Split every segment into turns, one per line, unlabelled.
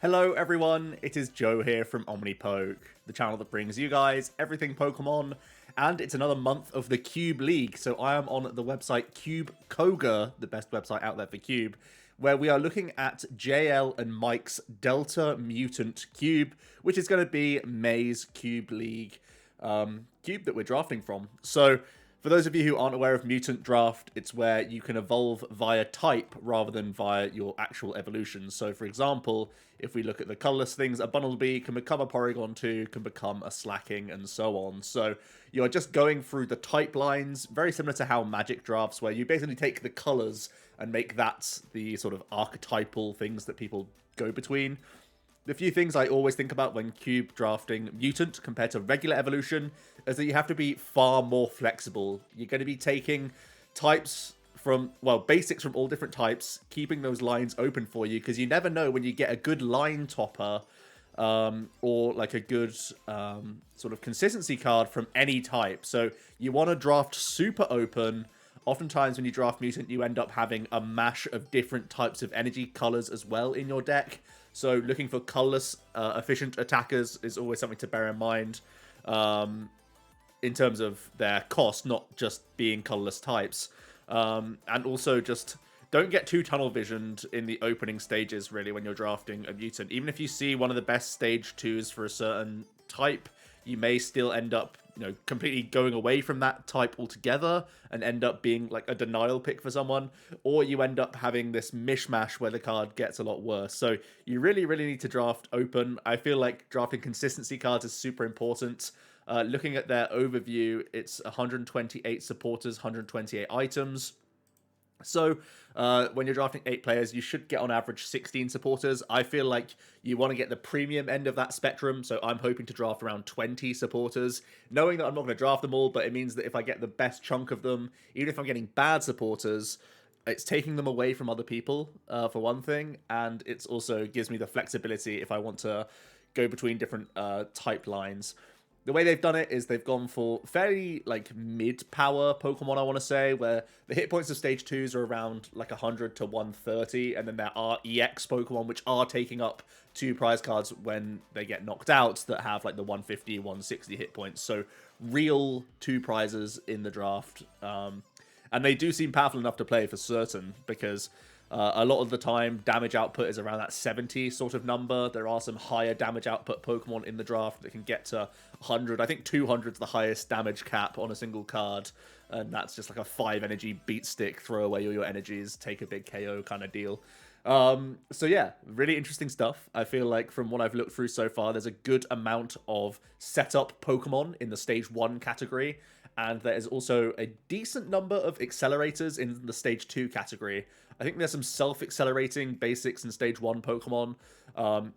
Hello everyone, it is Joe here from Omnipoke, the channel that brings you guys everything Pokemon, and it's another month of the Cube League. So I am on the website Cube Koga, the best website out there for Cube, where we are looking at JL and Mike's Delta Mutant Cube, which is going to be May's Cube League cube that we're drafting from. So for those of you who aren't aware of Mutant Draft, it's where you can evolve via type rather than via your actual evolution. So for example, if we look at the colorless things, a Bunnelby can become a Porygon 2, can become a Slacking, and so on. So you are just going through the type lines, very similar to how Magic drafts, where you basically take the colors and make that the sort of archetypal things that people go between. The few things I always think about when cube drafting Mutant compared to regular evolution is that you have to be far more flexible. You're going to be taking types from, well, basics from all different types, keeping those lines open for you, because you never know when you get a good line topper or like a good sort of consistency card from any type. So you want to draft super open. Oftentimes when you draft Mutant, you end up having a mash of different types of energy colors as well in your deck. So looking for colorless, efficient attackers is always something to bear in mind in terms of their cost, not just being colorless types. And also just don't get too tunnel visioned in the opening stages, really, when you're drafting a Mutant. Even if you see one of the best stage 2s for a certain type, you may still end up, completely going away from that type altogether and end up being like a denial pick for someone, or you end up having this mishmash where the card gets a lot worse. So you really, really need to draft open. I feel like drafting consistency cards is super important. Looking at their overview, it's 128 supporters, 128 items. So when you're drafting 8 players, you should get on average 16 supporters. I feel like you want to get the premium end of that spectrum, so I'm hoping to draft around 20 supporters, knowing that I'm not going to draft them all, but it means that if I get the best chunk of them, even if I'm getting bad supporters, it's taking them away from other people, for one thing, and it also gives me the flexibility if I want to go between different type lines. The way they've done it is they've gone for fairly, like, mid-power Pokemon, I want to say, where the hit points of Stage 2s are around, like, 100 to 130, and then there are EX Pokemon, which are taking up 2 prize cards when they get knocked out, that have, like, the 150, 160 hit points. So, real 2 prizes in the draft. And they do seem powerful enough to play for certain, because a lot of the time, damage output is around that 70 sort of number. There are some higher damage output Pokemon in the draft that can get to 100. I think 200 is the highest damage cap on a single card, and that's just like a 5 energy beat stick, throw away all your energies, take a big KO kind of deal. So yeah, really interesting stuff. I feel like from what I've looked through so far, there's a good amount of setup Pokemon in the Stage 1 category, and there is also a decent number of accelerators in the Stage 2 category. I think there's some self-accelerating basics in Stage 1 Pokemon,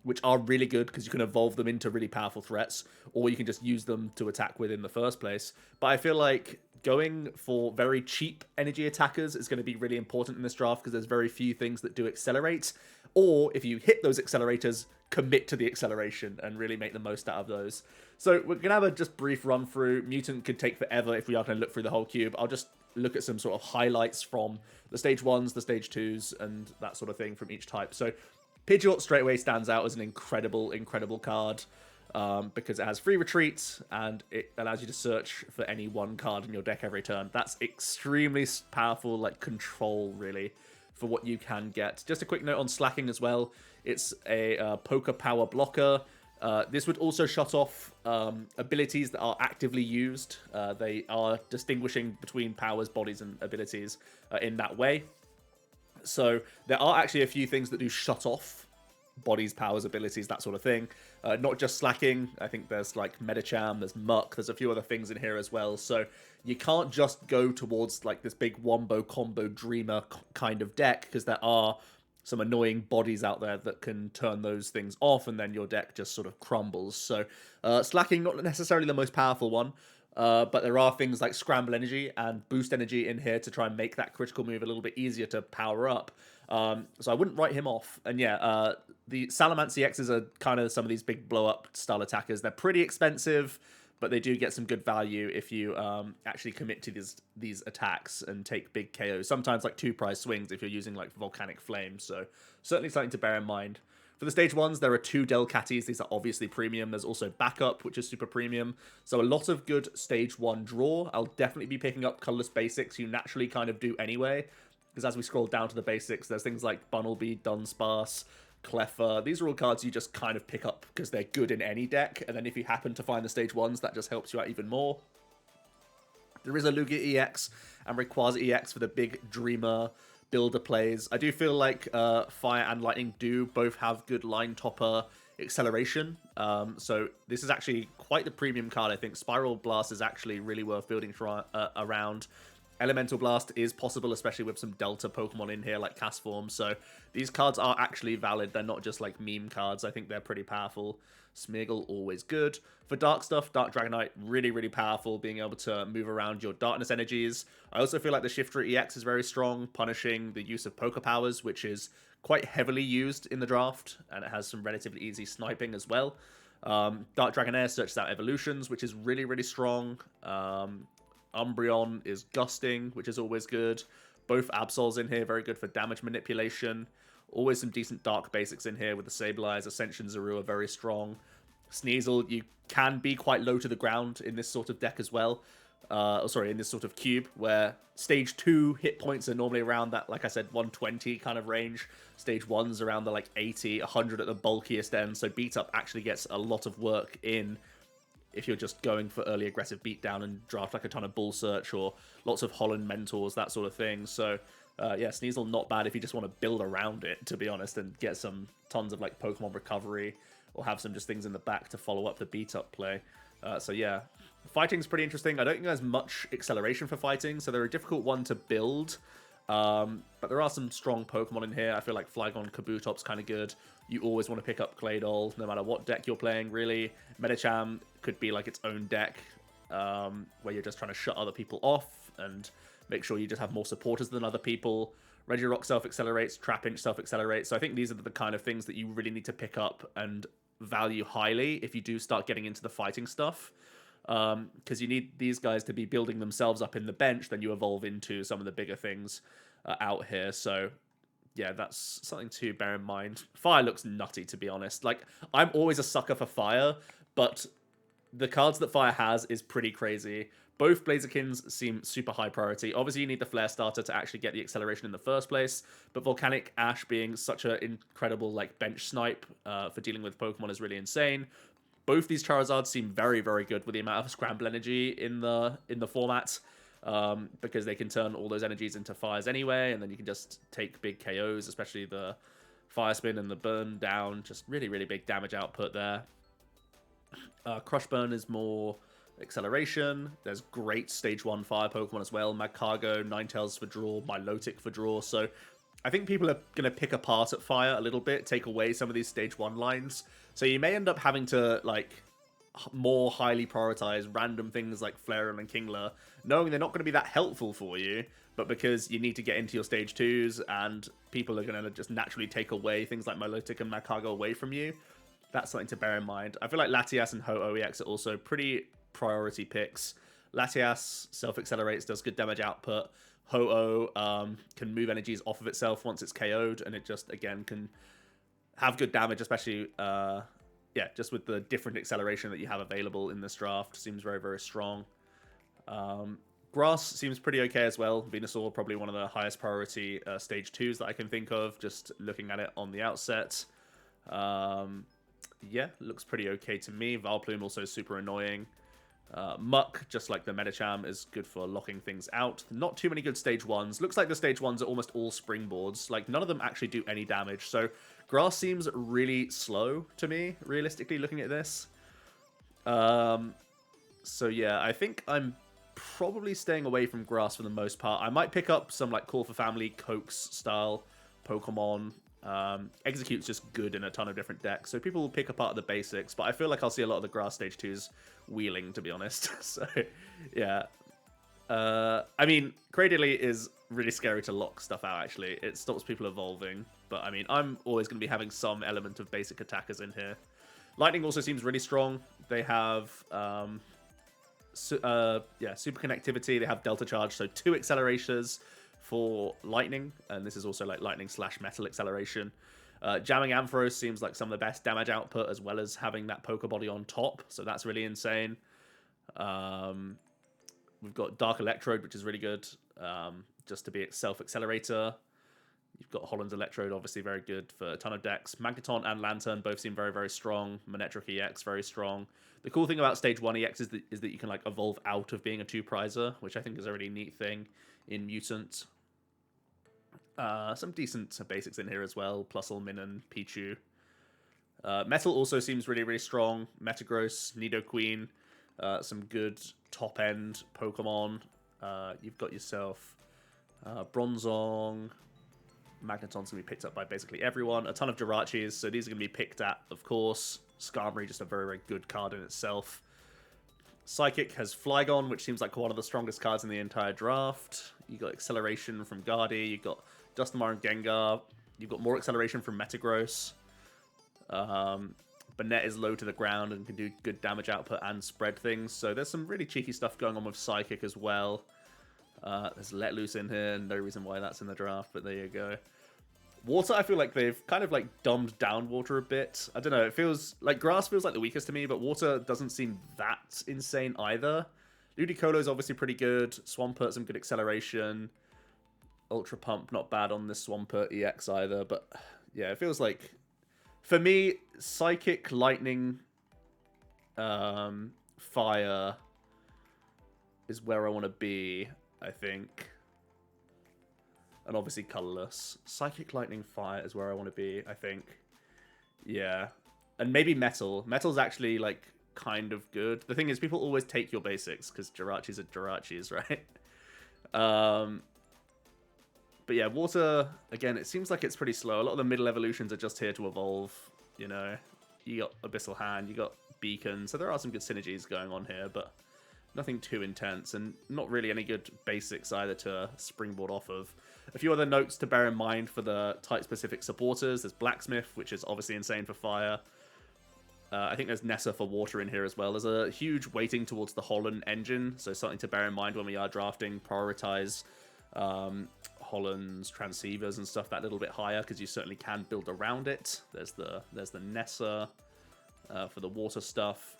which are really good because you can evolve them into really powerful threats, or you can just use them to attack with in the first place. But I feel like going for very cheap energy attackers is going to be really important in this draft because there's very few things that do accelerate. Or if you hit those accelerators, commit to the acceleration and really make the most out of those. So we're going to have a just brief run through. Mutant could take forever if we are going to look through the whole cube. I'll just look at some sort of highlights from the Stage 1s, the Stage 2s, and that sort of thing from each type. So Pidgeot straight away stands out as an incredible, incredible card. Because it has free retreat and it allows you to search for any one card in your deck every turn. That's extremely powerful, like, control, really, for what you can get. Just a quick note on Slacking as well. It's a Poker Power blocker. This would also shut off abilities that are actively used. They are distinguishing between powers, bodies, and abilities in that way. So there are actually a few things that do shut off bodies, powers, abilities, that sort of thing. Not just Slacking. I think there's like Medicham, there's Muck, there's a few other things in here as well. So you can't just go towards like this big wombo combo dreamer kind of deck, because there are some annoying bodies out there that can turn those things off, and then your deck just sort of crumbles. So Slacking, not necessarily the most powerful one, but there are things like Scramble Energy and Boost Energy in here to try and make that critical move a little bit easier to power up. So I wouldn't write him off. And yeah, the Salamence EXs are kind of some of these big blow-up style attackers. They're pretty expensive, but they do get some good value if you actually commit to these attacks and take big KOs. Sometimes like 2 prize swings if you're using like Volcanic Flame. So certainly something to bear in mind. For the stage 1s, there are 2 Delcatties. These are obviously premium. There's also Backup, which is super premium. So a lot of good stage 1 draw. I'll definitely be picking up colorless basics. You naturally kind of do anyway. Because as we scroll down to the basics, there's things like Bunnelby, Dunsparce, Cleffer. These are all cards you just kind of pick up because they're good in any deck. And then if you happen to find the stage 1s, that just helps you out even more. There is a Lugia EX and Rayquaza EX for the big Dreamer builder plays. I do feel like Fire and Lightning do both have good line topper acceleration. So this is actually quite the premium card, I think. Spiral Blast is actually really worth building around. Elemental Blast is possible, especially with some Delta Pokemon in here like Castform. So these cards are actually valid. They're not just like meme cards. I think they're pretty powerful. Smeargle, always good. For dark stuff, Dark Dragonite, really, really powerful, being able to move around your darkness energies. I also feel like the Shifter EX is very strong, punishing the use of Poké Powers, which is quite heavily used in the draft, and it has some relatively easy sniping as well. Dark Dragonair searches out evolutions, which is really, really strong. Umbreon is gusting, which is always good. Both Absols in here, very good for damage manipulation. Always some decent dark basics in here with the Sableye. Ascension Zero are very strong. Sneasel, you can be quite low to the ground in this sort of deck as well. In this sort of cube, where stage 2 hit points are normally around that, like I said, 120 kind of range. Stage 1's around the like 80, 100 at the bulkiest end, so beat up actually gets a lot of work in if you're just going for early aggressive beatdown and draft like a ton of Bull Search or lots of Holland Mentors, that sort of thing. So yeah, Sneasel not bad if you just want to build around it, to be honest, and get some tons of like Pokemon recovery or have some just things in the back to follow up the beat up play. So yeah, fighting's pretty interesting. I don't think there's much acceleration for fighting, so they're a difficult one to build. But there are some strong Pokemon in here. I feel like Flygon Kabutop's kind of good. You always want to pick up Claydol, no matter what deck you're playing, really. Medicham could be like its own deck, where you're just trying to shut other people off and make sure you just have more supporters than other people. Regirock self-accelerates, Trapinch self-accelerates. So I think these are the kind of things that you really need to pick up and value highly if you do start getting into the fighting stuff. Because you need these guys to be building themselves up in the bench, then you evolve into some of the bigger things out here. So yeah, that's something to bear in mind. Fire looks nutty, to be honest. Like, I'm always a sucker for Fire, but the cards that Fire has is pretty crazy. Both Blazerkins seem super high priority. Obviously, you need the Flare Starter to actually get the acceleration in the first place, but Volcanic Ash being such an incredible like bench snipe for dealing with Pokemon is really insane. Both these Charizards seem very, very good with the amount of Scramble energy in the format, because they can turn all those energies into fires anyway, and then you can just take big KOs, especially the Fire Spin and the Burn Down. Just really, really big damage output there. Crush Burn is more acceleration. There's great stage 1 fire Pokemon as well. Magcargo, Ninetales for draw, Milotic for draw. So I think people are going to pick apart at Fire a little bit, take away some of these stage 1 lines. So you may end up having to like more highly prioritize random things like Flareon and Kingler, knowing they're not going to be that helpful for you, but because you need to get into your stage 2s and people are going to just naturally take away things like Milotic and Magcargo away from you. That's something to bear in mind. I feel like Latias and Ho-Oh EX are also pretty priority picks. Latias self-accelerates, does good damage output. Ho-Oh can move energies off of itself once it's KO'd, and it just, again, can have good damage, especially, yeah, just with the different acceleration that you have available in this draft. Seems very, very strong. Grass seems pretty okay as well. Venusaur, probably one of the highest priority stage 2s that I can think of, just looking at it on the outset. Yeah, looks pretty okay to me. Vileplume also super annoying. Muck, just like the Medicham, is good for locking things out. Not too many good stage 1s. Looks like the stage 1s are almost all springboards. Like, none of them actually do any damage. So, Grass seems really slow to me, realistically, looking at this. So, yeah, I think I'm probably staying away from Grass for the most part. I might pick up some, like, Call for Family, Coax-style Pokemon. Execute's just good in a ton of different decks, so people will pick apart the basics, but I feel like I'll see a lot of the Grass stage 2s wheeling, to be honest. So, yeah. I mean, Cradily is really scary to lock stuff out, actually. It stops people evolving, but I mean, I'm always going to be having some element of basic attackers in here. Lightning also seems really strong. They have, yeah, super connectivity. They have Delta Charge, so 2 accelerators for lightning, and this is also like lightning / metal acceleration. Jamming Ampharos seems like some of the best damage output, as well as having that poker body on top, so that's really insane. We've got Dark Electrode, which is really good, just to be its self-accelerator. You've got Holland's Electrode, obviously very good for a ton of decks. Magneton and Lantern both seem very, very strong. Manectric EX, very strong. The cool thing about Stage 1 EX is that you can like evolve out of being a 2-prizer, which I think is a really neat thing in Mutant. Some decent basics in here as well. Plusle, Min, and Pichu. Metal also seems really, really strong. Metagross, Nidoqueen, some good top-end Pokemon. You've got yourself Bronzong. Magneton's going to be picked up by basically everyone. A ton of Jirachis, so these are going to be picked at, of course. Skarmory, just a very, very good card in itself. Psychic has Flygon, which seems like one of the strongest cards in the entire draft. You got Acceleration from Guardy. You got Dusknoir and Gengar. You've got more Acceleration from Metagross. Banette is low to the ground and can do good damage output and spread things. So there's some really cheeky stuff going on with Psychic as well. There's Let Loose in here. No reason why that's in the draft, but there you go. Water, I feel like they've kind of like dumbed down Water a bit. I don't know, it feels like Grass feels like the weakest to me, but Water doesn't seem that insane either. Ludicolo is obviously pretty good. Swampert, some good acceleration. Ultra Pump, not bad on this Swampert EX either, but yeah, it feels like, for me, Psychic, Lightning, Fire is where I want to be, I think. And obviously colorless. Psychic, Lightning, Fire is where I want to be, I think. Yeah. And maybe Metal. Metal's actually, like, kind of good. The thing is, people always take your basics, because Jirachis are Jirachis, right? But yeah, Water, again, it seems like it's pretty slow. A lot of the middle evolutions are just here to evolve, you know. You got Abyssal Hand, you got Beacon, so there are some good synergies going on here, but nothing too intense, and not really any good basics either to springboard off of. A few other notes to bear in mind for the type-specific supporters. There's Blacksmith, which is obviously insane for fire. I think there's Nessa for water in here as well. There's a huge weighting towards the Holland engine, so something to bear in mind when we are drafting. Prioritize Holland's transceivers and stuff that little bit higher, because you certainly can build around it. There's the Nessa for the water stuff.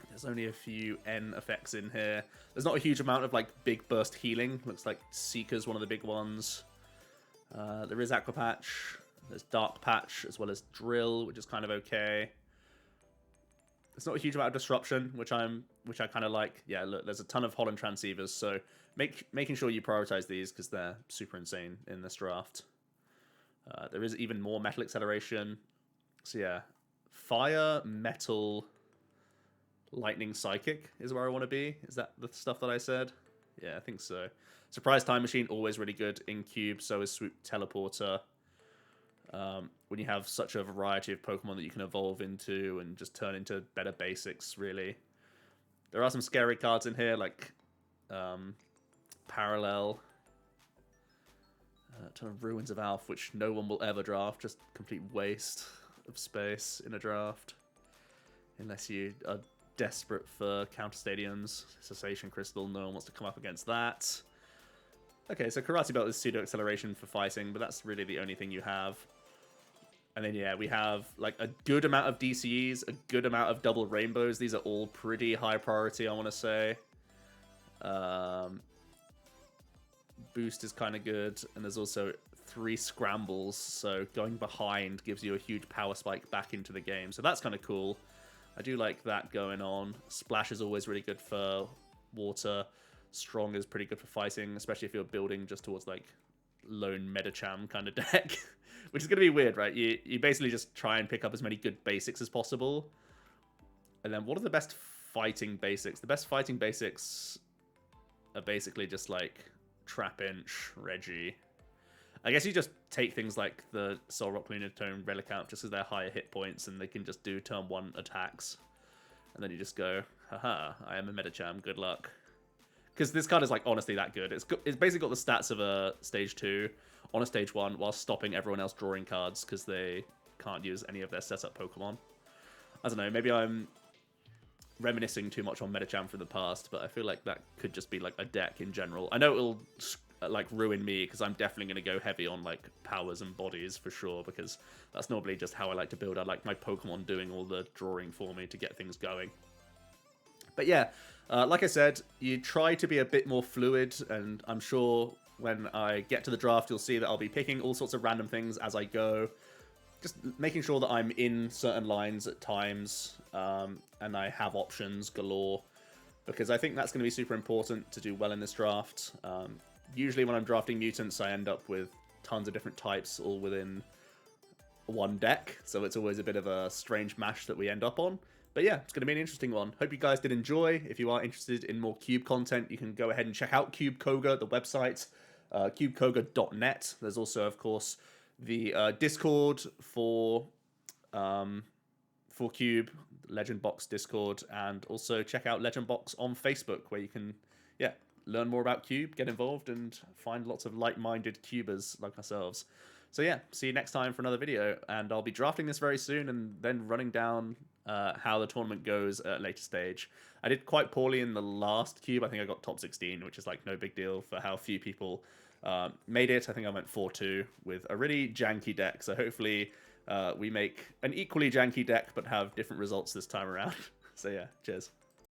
There's only a few N effects in here. There's not a huge amount of like big burst healing. Looks like Seeker's one of the big ones. There is Aqua Patch. There's Dark Patch as well as Drill, which is kind of okay. It's not a huge amount of disruption, which I kind of like. Yeah, look, there's a ton of Holland transceivers, so making sure you prioritize these because they're super insane in this draft. There is even more metal acceleration. So yeah, fire, metal, lightning, psychic is where I want to be. Is that the stuff that I said? Yeah, I think so. Surprise Time Machine, always really good in Cube. So is Swoop Teleporter. When you have such a variety of Pokemon that you can evolve into and just turn into better basics, really. There are some scary cards in here, like Parallel. A ton of Ruins of Alph, which no one will ever draft. Just complete waste of space in a draft. Unless you are desperate for counter stadiums. Cessation Crystal, no one wants to come up against that. Okay, so Karate Belt is pseudo acceleration for fighting, but that's really the only thing you have. And then yeah, we have like a good amount of DCEs, a good amount of double rainbows. These are all pretty high priority, I want to say. Boost is kind of good, and there's also 3 scrambles, so going behind gives you a huge power spike back into the game. So that's kind of cool. I do like that going on. Splash is always really good for water. Strong is pretty good for fighting, especially if you're building just towards like lone Medicham kind of deck, which is going to be weird, right? You basically just try and pick up as many good basics as possible. And then what are the best fighting basics? The best fighting basics are basically just like Trapinch, Reggie. I guess you just take things like the Solrock, Lunatone, Relicanth just because they're higher hit points and they can just do turn 1 attacks. And then you just go, haha, I am a Medicham, good luck. Because this card is like honestly that good. It's basically got the stats of a stage 2 on a stage 1 while stopping everyone else drawing cards because they can't use any of their setup Pokemon. I don't know, maybe I'm reminiscing too much on Medicham from the past, but I feel like that could just be like a deck in general. I know it'll like ruin me, because I'm definitely going to go heavy on like powers and bodies for sure, because that's normally just how I like to build. I like my Pokemon doing all the drawing for me to get things going. But yeah, like I said, you try to be a bit more fluid, and I'm sure when I get to the draft, you'll see that I'll be picking all sorts of random things as I go. Just making sure that I'm in certain lines at times, and I have options galore, because I think that's going to be super important to do well in this draft. Usually when I'm drafting mutants, I end up with tons of different types all within one deck, so it's always a bit of a strange mash that we end up on. But yeah, it's going to be an interesting one. Hope you guys did enjoy. If you are interested in more Cube content, you can go ahead and check out Cube Koga, the website, cubekoga.net. There's also, of course, the Discord for Cube, Legend Box Discord, and also check out Legend Box on Facebook, where you can, yeah, learn more about Cube, get involved, and find lots of like-minded cubers like ourselves. So yeah, see you next time for another video, and I'll be drafting this very soon and then running down how the tournament goes at a later stage. I did quite poorly in the last Cube. I think I got top 16, which is like no big deal for how few people made it. I think I went 4-2 with a really janky deck, so hopefully we make an equally janky deck but have different results this time around. So yeah, cheers.